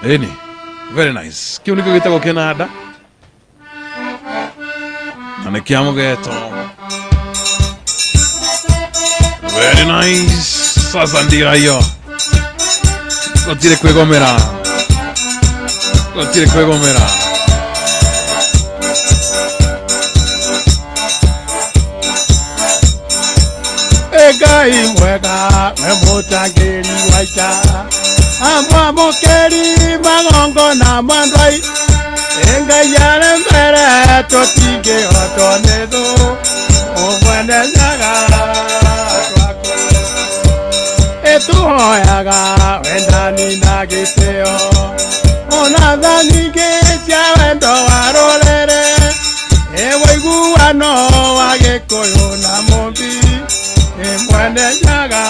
Eni, very nice. Kiu niko gitagwo kinanda. Na nä kä amugeto. Very nice. Sasa ndirayo. Gotire kwigomera. Gotire kwigomera. Ngai mwega we mutangiri waita amwa mukeri magongo na mandai Ngai yare mbere totige otonedo omwene nyaga twako etuhoyaga wendani na giteo ona thani gĩtia wendo warorere ewoiguano wa gĩkũyũ na mũmbi mwene nyaga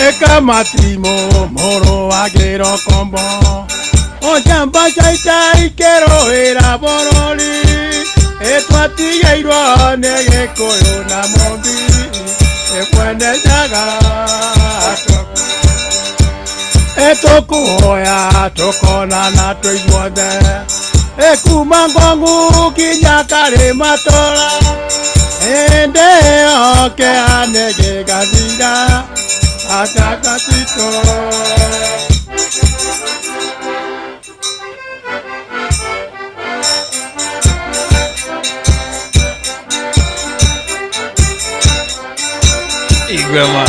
eka matrimo moro agero kombo ojamba chaita ikero era boroli etwatigairwo nĩ gĩkũyũ na mũmbi mwene nyaga etũkũhoya tũkonana tũiguothe ekuma ng'ongu kinya karĩ matũra hĩndĩ ĩyo kĩhane gĩgathira atakatito Igwema.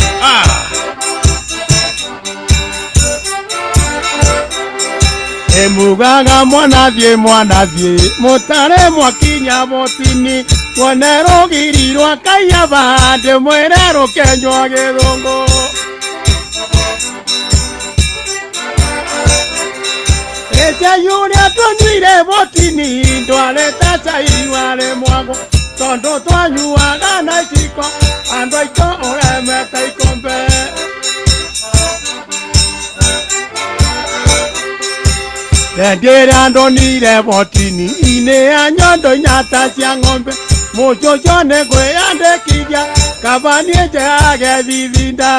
Emugaga mwana thie mutare mwakinya motini wonero girirwa kaya bande mwerero kenjwa githungu Eja yuri atonyire motini ndware tacai ware mwago tondo twanyuaga na iciko andũ aitũ ũremete ikombe ndĩrĩa ndonire botini-inĩ ya nyondo nyata cia ng'ombe mũcũcũ nĩ kwĩyandĩkithia kaba niĩ njehage thithinda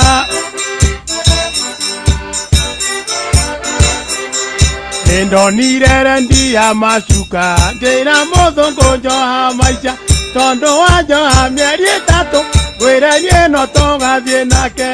nĩndonire rendi ya macuka ngĩra mũthũngũ njoha maica tondũ wa njoha mĩeri ĩtatũ ngwĩre niĩ no tũgathiĩ nake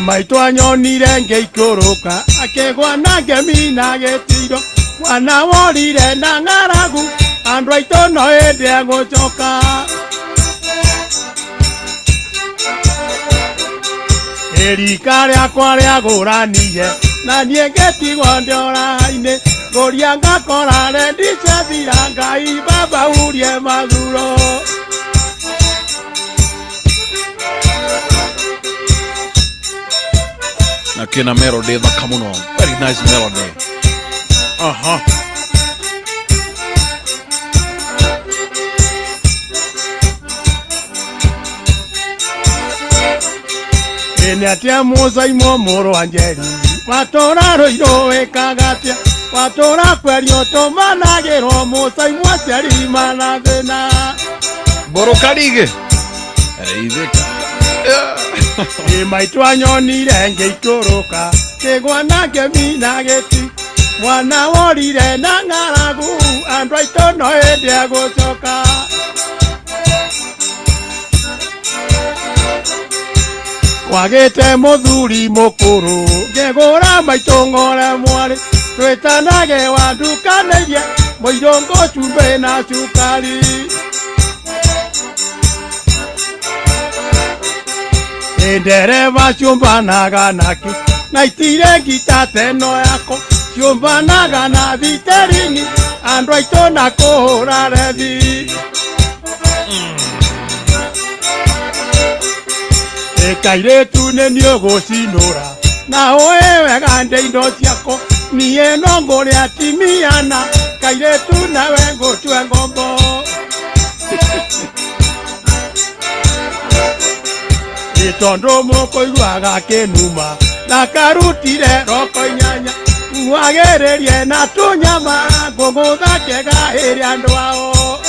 maitũ anyonire ngĩikũrũka akĩgwa na ngĩmina gĩtiro mwana worire na ng'aragu andũ aitũ no hĩndĩ egũcoka rika rĩakwa rĩagũranire na niĩ ngĩtigwo ndĩora-inĩ ngũria ngakora rendi ciathira Ngai babaurie mathuro na kina melody thaka muno very nice melody Eneatia muzaimo moro anjeri watora roiro wekagatia watora kwerio tomanagero muzaimo aceri manathina borokarige ereithika maitũ anyonire ngĩikũrũka kĩgwa na ngĩmina gĩti mwana worire na ng'aragu andũ aitũ no hĩndĩ egũcoka kwagĩte mũthuri mũkũrũ ngĩgũra maitũ ng'ore mwarĩ twĩtanage wandukanĩirie mũirũngũ cumbĩ na cukari ndereva ciũmbanaga naki na itire ngita teno yako ciũmbanaga na thitĩrini andũ aitũ na kũhũra rethi kairĩtu nĩ niĩ ũgũcinũra na wewe gande indo ciako niye nongore atimiana kaire tu nawe ngotwe ngombo itondo moko igwaga kinuma na karutire roko inyanya wagererie na tunyama ngugutha kega iri andu ao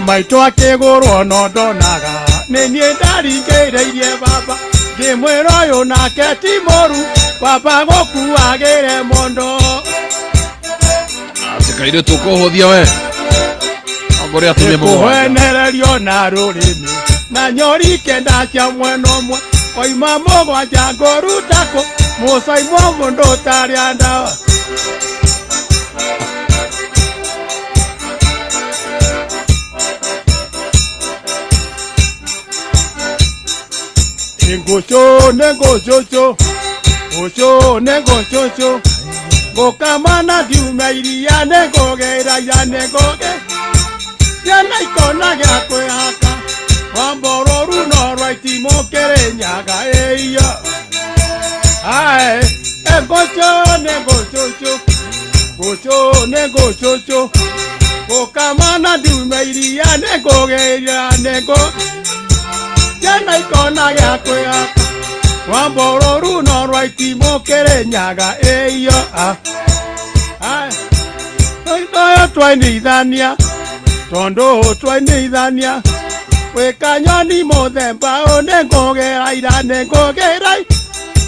maitå akigurwo no ndonaga nä niä ndaringäireirie baba ngimwira å yå nake ti moru baba gåkuagä mondo Kaire tå kå hå thia we kũhenererio na rũrĩmĩ na nyori kenda cia mwena ũmwe koima mũgwanja ngũrutako mũcaimwo mũndũ ũtarĩa ndawa ngũcũ nĩ ngũcũcũ ngũcũ nĩ ngũcũcũ ngũkamana ndiuma iria nĩ ngũgĩra ira nĩ ngũgĩ ciana ikona gĩa kwĩhaka wambororu no rwaiti mũkĩrĩ nyaga ĩiyo ae ngũcũ nĩ ngũcũcũ ngũcũ nĩ ngũcũcũ ngũkamana ndiuma iria nĩ ngũgĩra nĩ ngũgĩ ciana ikona gĩa kwĩhaka wambororu no rwaiti mũkĩrĩ nyaga ĩiyo ae twainithania tondo twainithania wika nyoni muthemba ũyũ nĩ ngũgĩra ira nĩ ngũgĩra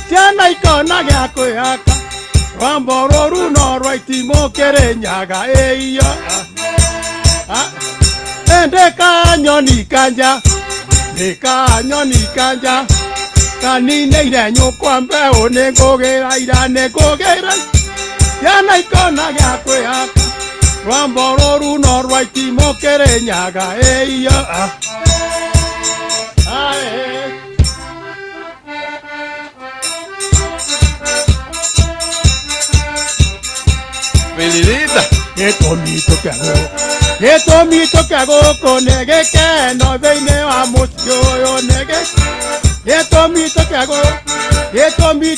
ciana ikona gĩa kwĩhaka rwamborũru no rwaiti mũkĩrĩ nyaga ĩiyo ndĩka nyoni kanja ndĩka nyoni kanja kaninĩire nyũkwa mbeũ nĩ ngũgĩra ira nĩ ngũgĩra ciana ikona gĩa kwĩhaka rwamborũru no rwaiti mũkĩrĩ nyaga ĩiyo gĩtũmi tũkĩa gũkũ nĩ gĩkeno thĩinĩ wa mũciĩ ũyũ gĩtũmi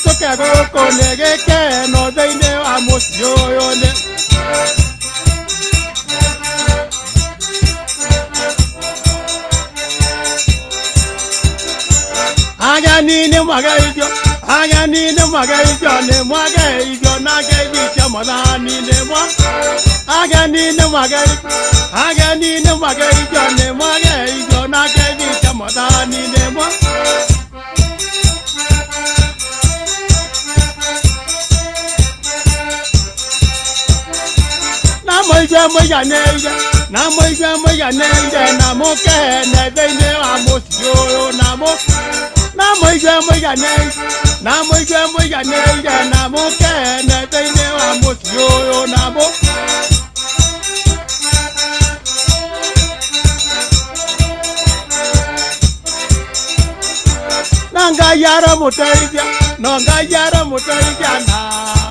tũkĩa gũkũ nĩ gĩkeno thĩinĩ wa mũciĩ ũyũ ageni nĩ mwageithio nĩ mwageithio na ngeithi cia mwathani nĩ ageni nĩ mwageithio na ngeithi cia mwathani nĩ na mũigue mũiganĩire na mũkene thĩinĩ wa mũciĩ ũyũ na mũigue mũiganĩire na mũkene thĩinĩ wa mũciĩ ũyũ na Ngai aramũteithia na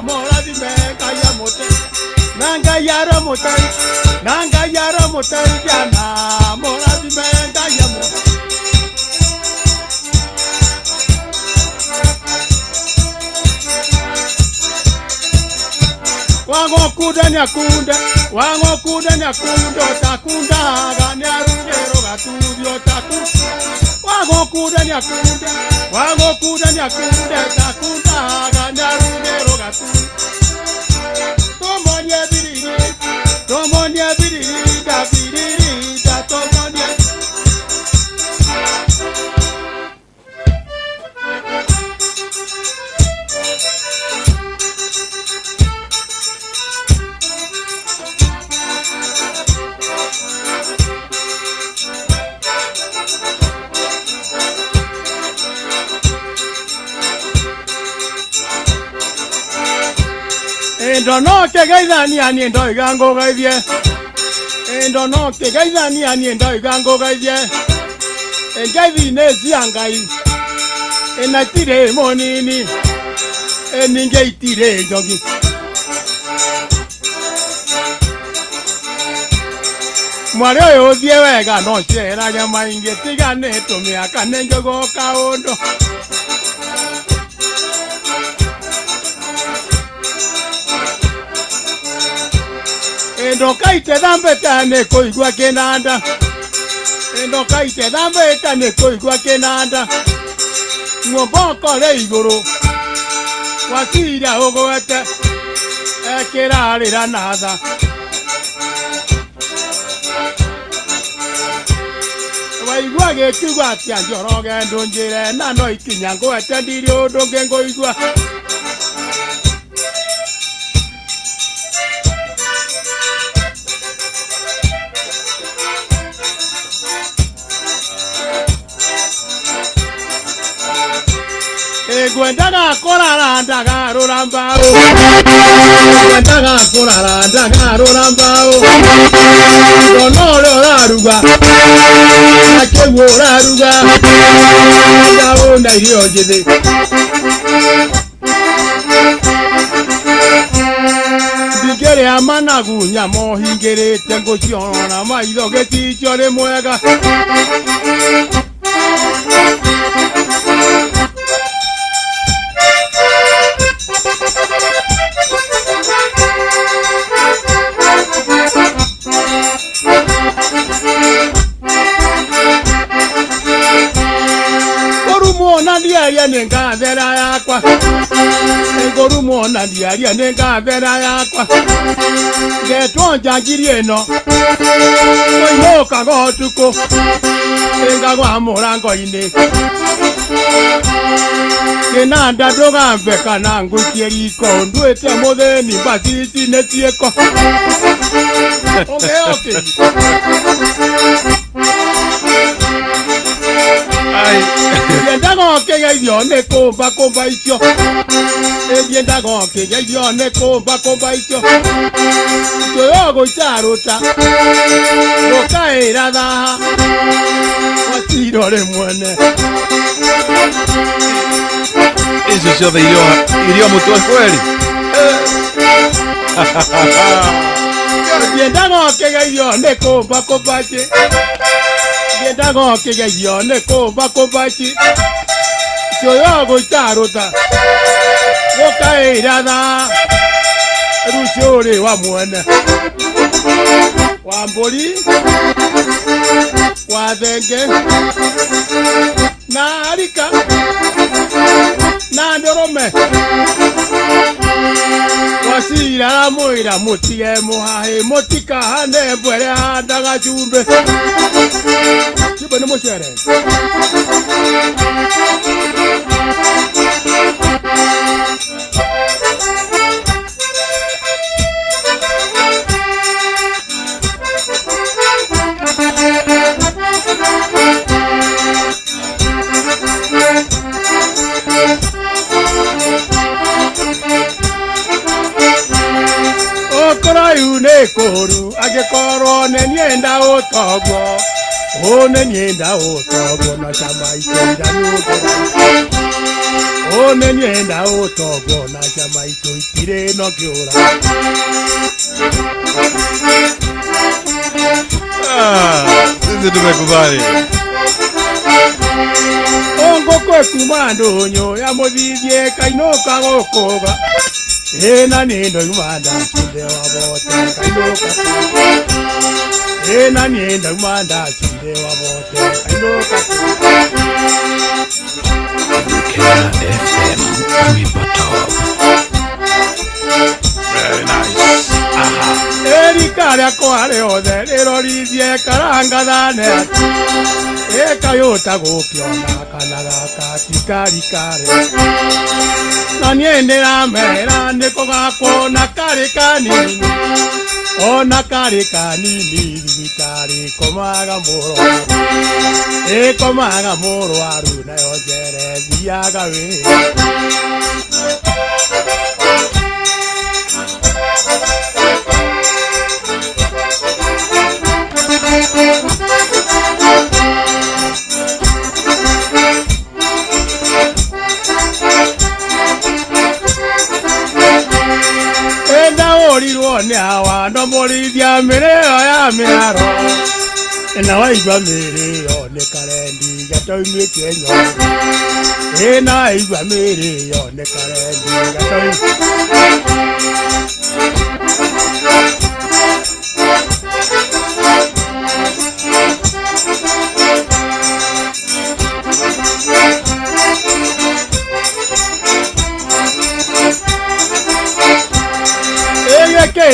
mũrathime Ngai amũteithia na Ngai aramũteithia na mũrathime Ngai amũteithia wagokunda nĩakunda ũtakundaga nĩarugĩrwo gatuthi wagokunda nĩakunda ũtakundaga nĩarugĩrwo gatuthi tũmonie biririda tũmonie ndono kegeithania niĩ ndoiga ngũgeithie ngeithi nĩ cia Ngai na itirĩ mũnini ningĩ itirĩ njogi Mwari uyu uthie wega no ceragia maingi tigane tumiaka ni njogo kaundu endo kaite thambeta ni kuigua kinanda endo kaite thambeta ni kuigua kinanda ng'omboko ri iguru wakira ugwete ekirarira natha waigua gikiuga atia njoroge ndunjire na no ikinya ngwete ndiri undu ngi nguigua Gwendaga kurara ndagarura mbao Gwendaga kurara ndagarura mbao Donore oraruga Akewu oraruga Ndao na irio njithe Ndingere amanagu nyamo hingirite nguciona maitho giticio ri mwega Ndiaria nenga vera yakwa Ngoru mona ndiaria nenga vera yakwa Getonja ngirie no Koinoka gotuko Nenga gwa murango ine Kenanda ndugambe kana ngukie riko Nduite mutheni mbaciti netieko Ongeoke Yendago kegeithio ni kumba icio Yendago kegeithio ni kumba icio Tuyo gucharuta Gukaira thaha Watiro ri mwene Hizo sio de idioma mutua kweli Yendago kegeithio ni kumba icio Yendago kegeithio ni kumba icio Tuyo gucharuta Gukaira thaha Rucio ri wa mwene Wa mburi Wa thenge Na arika Na ndurume Wasira mwira mutige muhahe mutikahane mbwere handaga cumbe Cumbe ni mucere Okoroyu ne koru agekorwo ne nienda utogo one nienda utogo na chama itinda nugo one nienda utogo na chama itire no kiura sisi tumekubali Ongo kwetu mandonyo ya muthithie kainoka gukuga Ena niendo umanda chinde wabote kainoka Ena niendo umanda chinde wabote kainoka Kenya FM Amipatop. Very nice. Aha. Erikaria kware othe rirorithie karanga thane Ekayota gukiona kana gaka tikarikare Na nie ndiramera niko gakona kari kanini Ona kari kanini thibitari komaga mũrwaru Komaga mũrwaru nayo njere thiaga wĩra Enda orirwo ni awa Tondo Morithia Mirio ya Miaro na waigua Mirio ni karendi gatoimĩtie nyondo na waigua Mirio ni karendi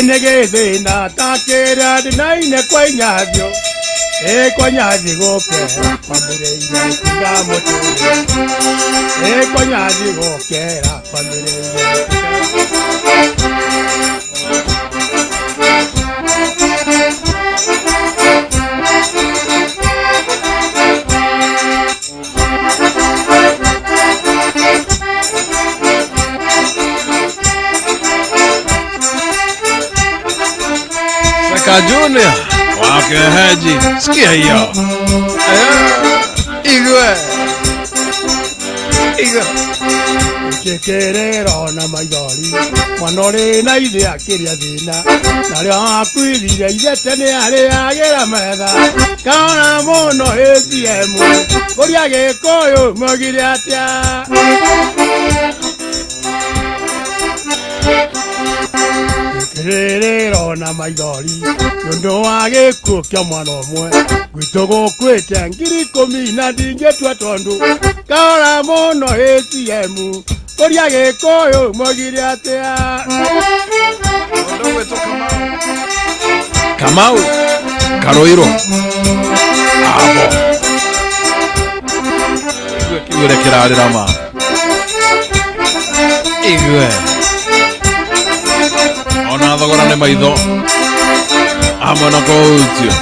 Nege thina takira dinaine kwa nyavyo kwa nyathi gokera kwambireire tiga muture kwa nyathi gokera kwambireire Junior wake Haji sikia hiyo igwe Chekerero na maigori mwanore na ithe akiria thina nario akwirire ithe tene ari agera metha kaona muno ATM kuria gikoyo mogire atia Rero na maigori Yondo wage kukya mwana omwe Gwito gukwite ngiri 10 na ndingetwa tondu Kaora muno ATM Kuria gikoyo mogire atia Kamau Karoiro Abo Igwe kirarira ma Igwe Ona thogora nĩ maitho amwe na kũhutio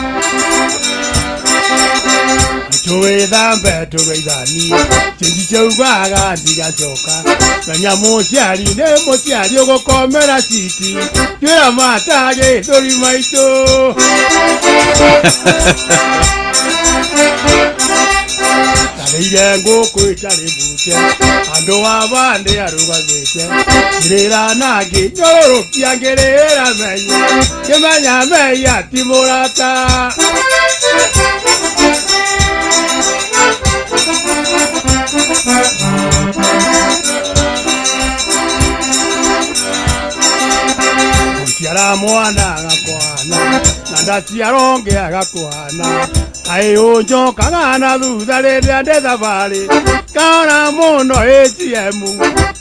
tũwĩthambe tũgeithanie kĩndi kĩaugaga ndigacoka na nyamũ ciari nĩ mũciari ũgũkomera citi twĩra mata gĩthũri maitũ Tarĩire ngũkũ itarĩ mbute andũ a bande arũgamĩte ngĩrĩra nangĩ nyũrũrũkia ngĩrĩra menya kĩmenya meia ti mũrata Gũciara mwana agakwana na ndaciarwo agakwana Ũnjokaga na thutha rĩrĩa ndĩ thabarĩ kaona mũno ATM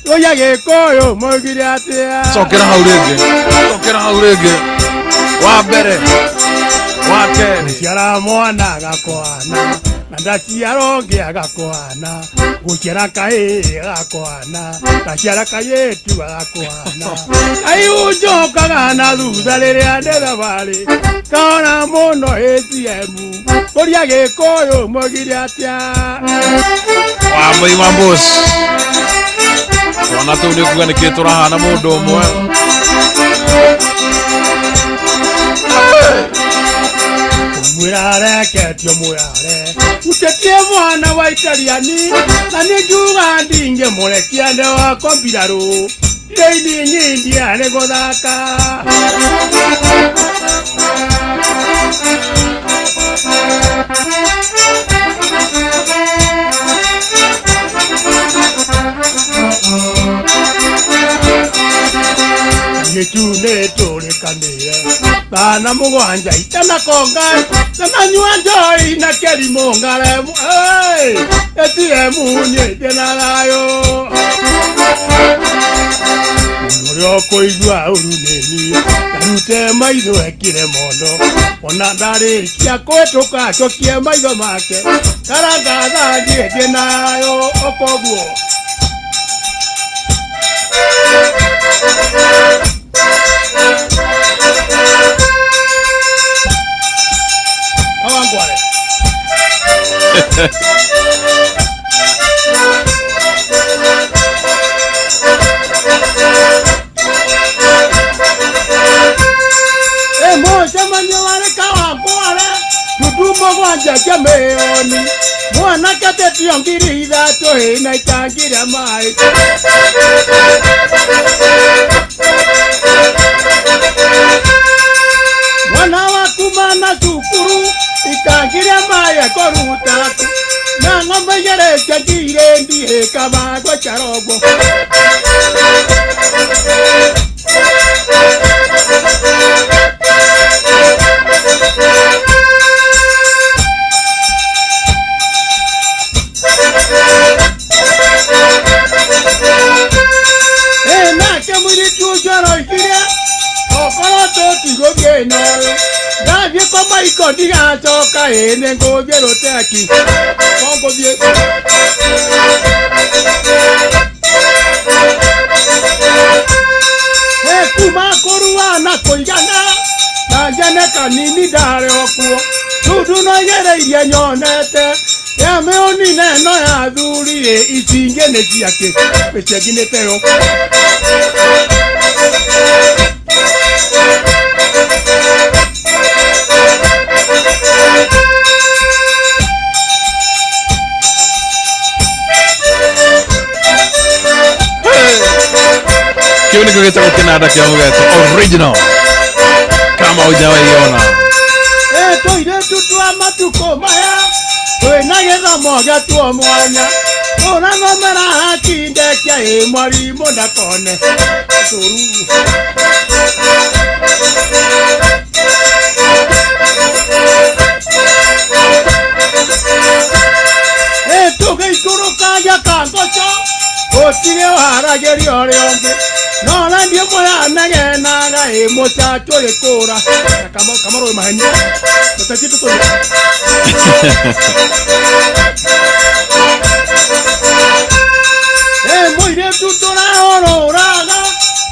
tũya gĩkũyũ moigire atĩa Cokera hau rĩngĩ wa mbere wa kerĩ Gũciara mwana agakwana na ndaciarwo agakwana Gũciara kahĩĩ agakwana ndaciara kairĩtu agakwana Ũnjokaga na thutha rĩrĩa ndĩ thabarĩ kaona mũno ATM Kuria gĩkũyũ mogire atia Wambui wa boss Ona tũu nĩkuga nĩkĩ tũrahana mũndũ ũmwe Mwĩra reketio mwĩrare Utetie mwana wa Italiani na nĩngiuga ndingĩmũrekia nde wakwa mbirarũ Ndĩ nyingi arĩ gũthaka Gĩtune tũrĩkanĩre Bana mũgwanja itanakonga Nananyua njoi na kĩrimũ ngaremu ATM nyĩndĩ na thayũ Ũrĩa ũkũigua ũru nĩ niĩ Ndarute maitho ekire mono Ona ndarĩkia kũhĩtũka acokie maitho make Karangatha nyĩndĩ na thayũ ũkoguo Kawangware Mojamanyo wale Kawangware Tutumo gwanja kĩmĩoni Mwana katetio ngiri ithatũ hĩna itangira maĩ koruta na ngombe yere chakire ndi kama kwa charogo na kemuri tu jaro kire okoro to tigo geno da vie koma ikodi ga toka ene go biero teki kongo bie kuma koruwa na koigana na jene kanini dare okuo dudu no yere iye nyonete ya me oni ne no ya duri e isinge ne jiake pechegine teo Che unico che trovo che nada che ho detto original kama hujawaiona toire tutu amatuko maya we nageza moja tu mwanya ona ngomera hakinde kya mwari monda kone toru toge ikoro kaya kangocho otire wara geri oreombe no la ndio moya nage naga mocha tole kora kama ro mahani tatitu to moire tutora oro raga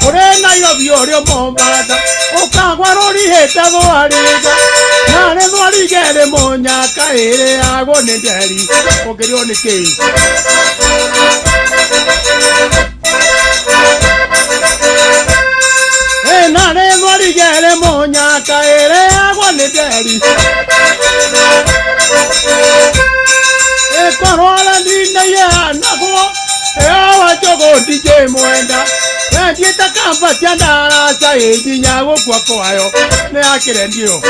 ore na yo biorio mombada okagwarori heta bo ariga na ne bo arigere monya kaire ago ne nderi ogerio ne kei na ne bo arigere monya kaire ago ne nderi korola ndina ya nago wachogo DJ mwenda ndieta kamba tiandara sa ejinya wo kwa kwayo ne akire ndio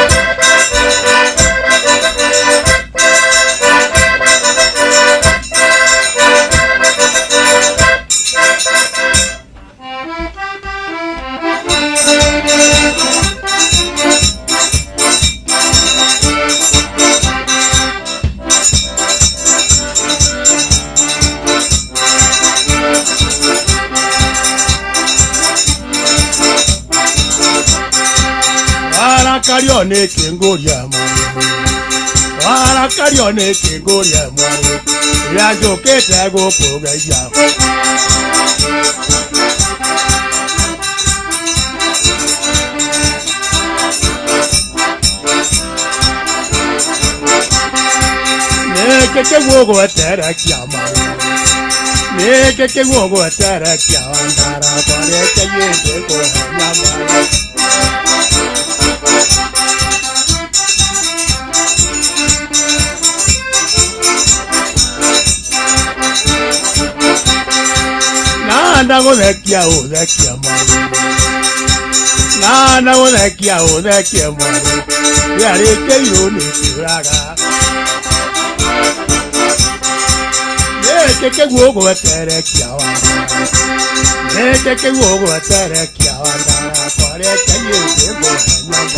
Karione kengoria mwe wala karione kengoria mwe ya jokete go pogaja ne keke wogo atera kiama ne keke wogo atera kiama ndara pare kayende ko nyama nanda gothekia uthekia mwaru nanda gothekia uthekia mwaru yarikeirwo ni kuraga neke guo gweterekia wandara neke guo gweterekia wandara kwareke yego nyama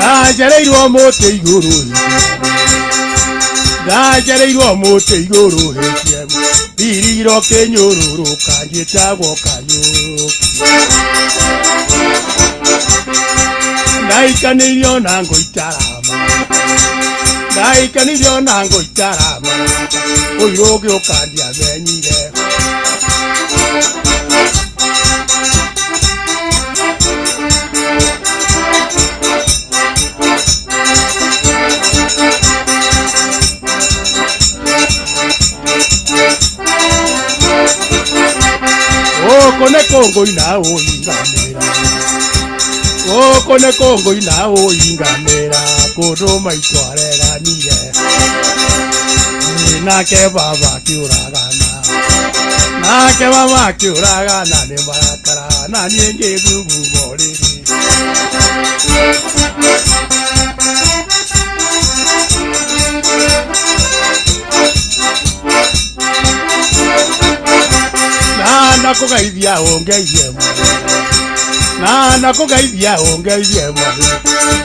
dajereirwo mote iguru dajereirwo mote iguru hekie biriro kenyururu kanjitagwo kanyuru ndaikanirio na ngoitarama ndaikanirio na ngoitarama uiroge ukandia menyire kone kongo ina o ingamera kone kongo ina o ingamera kodo maitwarera niye na ke baba kiuragana Ake mama kiuraga nani marakara nani enge gugu moriri. Na kugaithia ongeithie mwe. Na kugaithia ongeithie mwe.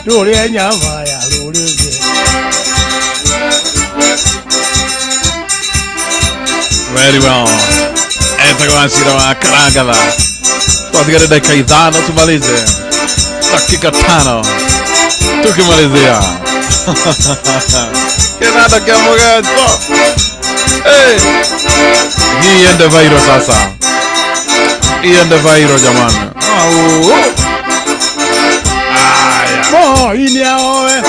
Ndure nyama ya rurire. Very well. Etagwa Cira wa Karangala. Twatigare dakika 5 tumalize. Dakika 5 tukimalizia. Kenada kiamogeto. Hii ende vairo sasa. Hii ende vairo jamani. Mo ini aoe.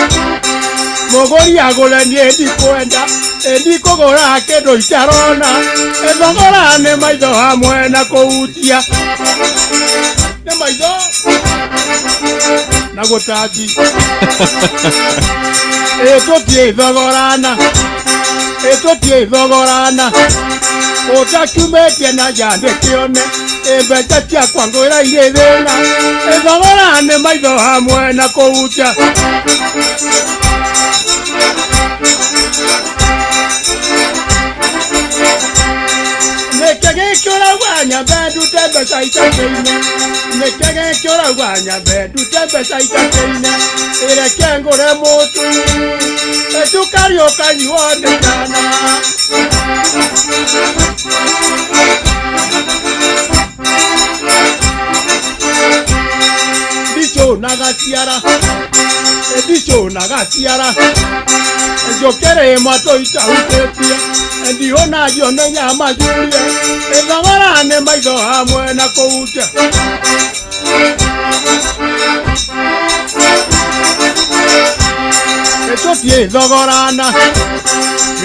Mogori agole ni edi kwenda. Edi kogora kedo icharona. Edogora ne maido hamwe na koutia. Ne maido. Na gotaki. Eto tie dogorana. Eto tie dogorana. Otakumetie na jande kione. Ebetatia kwangora irethena. Edogora ne maido hamwe na koutia. Nekege kyora wanya bedu tebe saitakeine. Nekege kyora wanya bedu tebe saitakeine. Ere kengore motu. Etu karioka yuone kana. Dicho nagatiara. Dicho nagatiara. Jokere mato itahutetia. Ndiona jone nyama julia. Edogora ne maido hamwe na koutia. Etotie dogorana.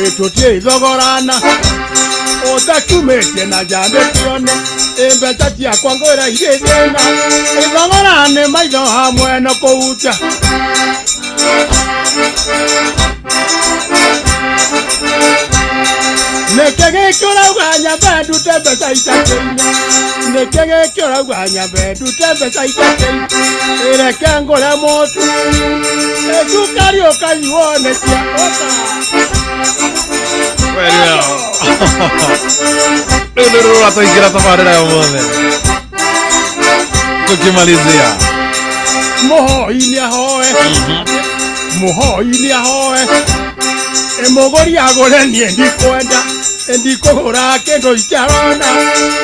Etotie dogorana. Otakumetie na jande kione. Ebetatia kwangora irethena. Edogora ne maido hamwe na koutia. Nekege kyora wanya bedu tebe saitakeine. Nekege kyora wanya bedu tebe saitakeine. Ere kengore motu. Etu karioka yuone tia ota. Very well. Ndio ataingira tabarira ya mone. Tukimalizia. Moho ini ahoe. Moho ini ahoe. Emogori agole ni ndikwenda. Ndikogora kendo icharona.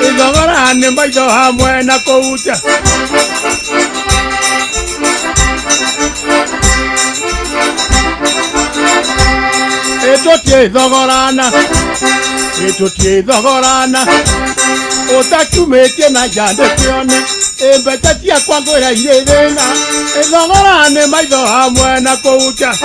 Edogora ne maido hamwe na koutia. Etotie dogorana. Etotie dogorana. Otakumetie na jande kione. Ebetatia kwangora irethena. Edogora ne maido hamwe na koutia.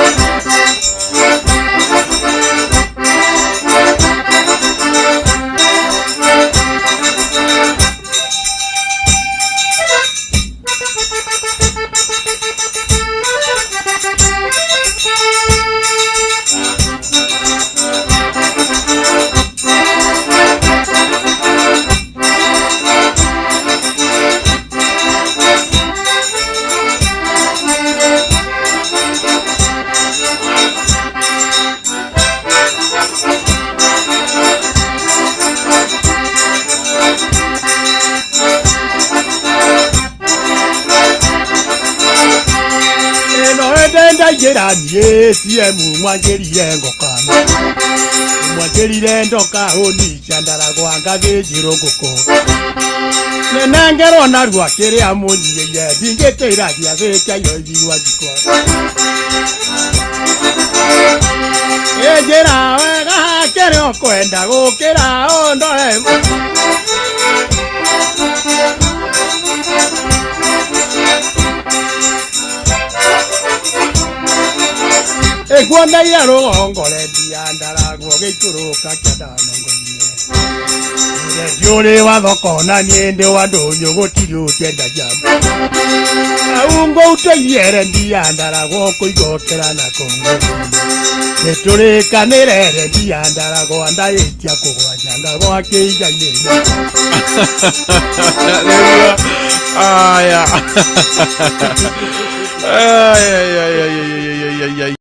Jera nie siemu mwangerire ngokana. Mwangerire ndoka oni chandara gwanga gejiro ngoko. Nenangero na rwakire amonye ye dingetera dia zecha yoyiwa gikwa. Ejera wega kere okwenda gukira ondore. Egwanda ya rongole diandara gogituruka kyadanongonie. Jole wa thokona niende wandonyo gutirio kenda jamu. Aungo uteyere diandara goko igokera na kongo. Tũrĩkanĩre rendia ndaragwa ndagĩtia kũgwanja ndagwa kĩiga-inĩ. Aya. Ay, ay, ay, ay, ay, ay, ay, ay.